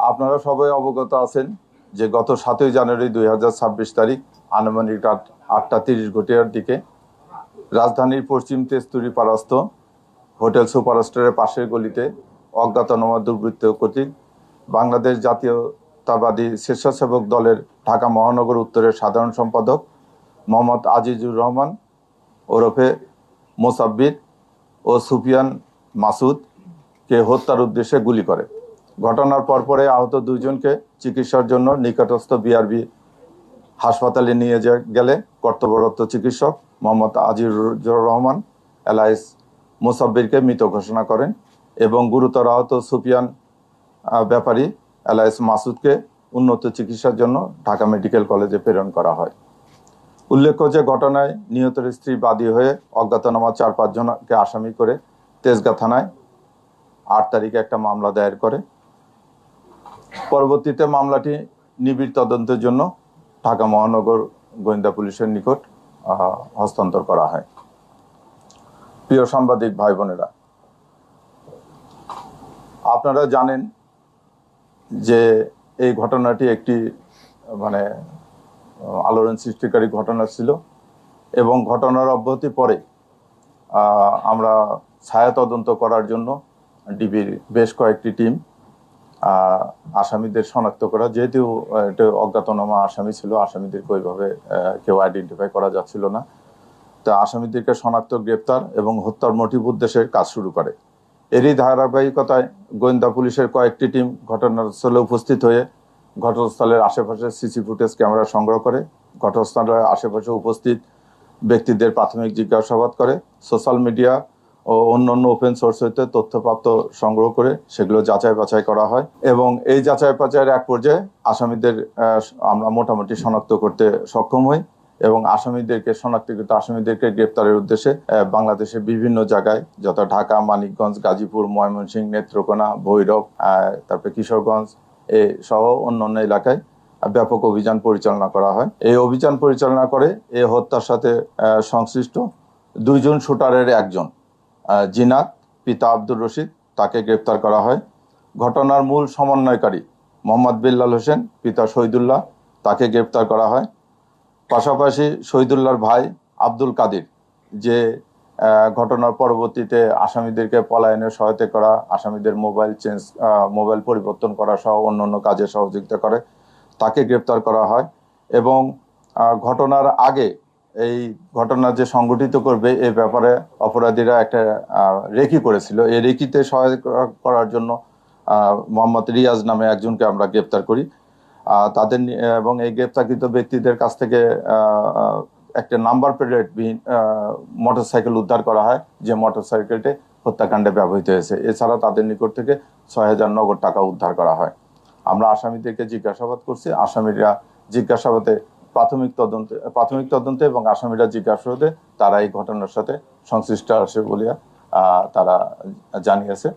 আপনারা সবাই অবগত আছেন যে গত 7ই জানুয়ারি 2026 তারিখ আনুমানিক রাত 8:30 দিকে রাজধানীর পশ্চিম তেজতুরি পাড়াস্থ হোটেল সুপারস্টারের পাশের গলিতে অজ্ঞাতনামা দুর্বৃত্ত কর্তৃক বাংলাদেশ জাতীয়তাবাদী স্বেচ্ছাসেবক দলের ঢাকা মহানগর উত্তরের সাধারণ সম্পাদক মোহাম্মদ আজিজুর রহমান ওরফে মোসাব্বির ও সুফিয়ান মাসুদকে হত্যার উদ্দেশ্যে গুলি করে। ঘটনার পরপরে আহত দুইজনকে চিকিৎসার জন্য নিকটস্থ বিআরবি হাসপাতালে নিয়ে গেলে কর্তব্যরত চিকিৎসক মোহাম্মদ আজিজুর রহমান এলাইস মোসাব্বিরকে মৃত ঘোষণা করেন এবং গুরুতর আহত সুফিয়ান ব্যাপারী এলাইস মাসুদকে উন্নত চিকিৎসার জন্য ঢাকা মেডিকেল কলেজে প্রেরণ করা হয়। উল্লেখ্য যে ঘটনায় নিহতের স্ত্রী বাদী হয়ে অজ্ঞাতনামা 4-5 জনকে আসামি করে তেজগাঁ থানায় 8 তারিখে একটা মামলা দায়ের করে। পরবর্তীতে মামলাটি নিবিড় তদন্তের জন্য ঢাকা মহানগর গোয়েন্দা পুলিশের নিকট হস্তান্তর করা হয়। প্রিয় সাংবাদিক ভাই বোনেরা, আপনারা জানেন যে এই ঘটনাটি একটি আলোড়ন সৃষ্টিকারী ঘটনা ছিল এবং ঘটনার অব্যাহতি পরে আমরা ছায়া তদন্ত করার জন্য ডিবির বেশ কয়েকটি টিম আসামিদের শনাক্ত করা, যেহেতু এটা অজ্ঞাতনামা আসামি ছিল, আসামিদেরকে ওইভাবে কেউ আইডেন্টিফাই করা যাচ্ছিল না, তা আসামিদেরকে শনাক্ত, গ্রেপ্তার এবং হত্যার মোটিভ উদ্দেশ্যে কাজ শুরু করে। এরই ধারাবাহিকতায় গোয়েন্দা পুলিশের কয়েকটি টিম ঘটনাস্থলে উপস্থিত হয়ে ঘটনাস্থলের আশেপাশে সিসি ফুটেজ ক্যামেরা সংগ্রহ করে ঘটনাস্থলের আশেপাশে উপস্থিত ব্যক্তিদের প্রাথমিক জিজ্ঞাসাবাদ করে, সোশ্যাল মিডিয়া ও অন্যান্য ওপেন সোর্স হইতে তথ্যপ্রাপ্ত সংগ্রহ করে সেগুলো যাচাই বাছাই করা হয় এবং এই যাচাই বাছাইয়ের এক পর্যায়ে আসামিদের আমরা মোটামুটি শনাক্ত করতে সক্ষম হই এবং শনাক্তকৃত আসামিদেরকে গ্রেপ্তারের উদ্দেশ্যে বাংলাদেশের বিভিন্ন জায়গায়, যথা ঢাকা, মানিকগঞ্জ, গাজীপুর, ময়মনসিংহ, নেত্রকোনা, ভৈরব, তারপরে কিশোরগঞ্জ সহ অন্যান্য এলাকায় ব্যাপক অভিযান পরিচালনা করা হয়। এই অভিযান পরিচালনা করে এই হত্যার সাথে সংশ্লিষ্ট 2 জন শুটারের একজন জিনাত পিতা আব্দুর রশিদ, তাকে গ্রেপ্তার করা হয়। ঘটনার মূল সমন্বয়কারী মোহাম্মদ বিল্লাল হোসেন পিতা শহীদুল্লাহ, তাকে গ্রেপ্তার করা হয়। পাশাপাশি শহীদুল্লাহর ভাই আব্দুল কাদির, যে ঘটনার পরবর্তীতে আসামিদেরকে পলায়নে সহায়তা করা, আসামিদের মোবাইল পরিবর্তন করা সহ অন্যান্য কাজে সহযোগিতা করে, তাকে গ্রেপ্তার করা হয়। এবং ঘটনার আগে এই ঘটনা যে সংগঠিত করবে এই ব্যাপারে অপরাধীরা একটা রেকি করেছিল। এই রেকিতে সহায়তা করার জন্য মোহাম্মদ রিয়াজ নামে একজনকে আমরা গ্রেপ্তার করি। তাদের এবং এই গ্রেপ্তারকৃত ব্যক্তিদের কাছ থেকে একটা নাম্বার প্লেটবিহীন মোটরসাইকেল উদ্ধার করা হয়, যে মোটরসাইকেলটি হত্যাকাণ্ডে ব্যবহৃত হয়েছে। এছাড়া তাদের নিকট থেকে 6,000 নগদ টাকা উদ্ধার করা হয়। আমরা আসামিদেরকে জিজ্ঞাসাবাদ করছি। আসামিরা জিজ্ঞাসাবাদে প্রাথমিক তদন্তে এবং আসামিরা জিজ্ঞাসাবাদে তারা এই ঘটনার সাথে সংশ্লিষ্ট আছে বলিয়া তারা জানিয়েছে।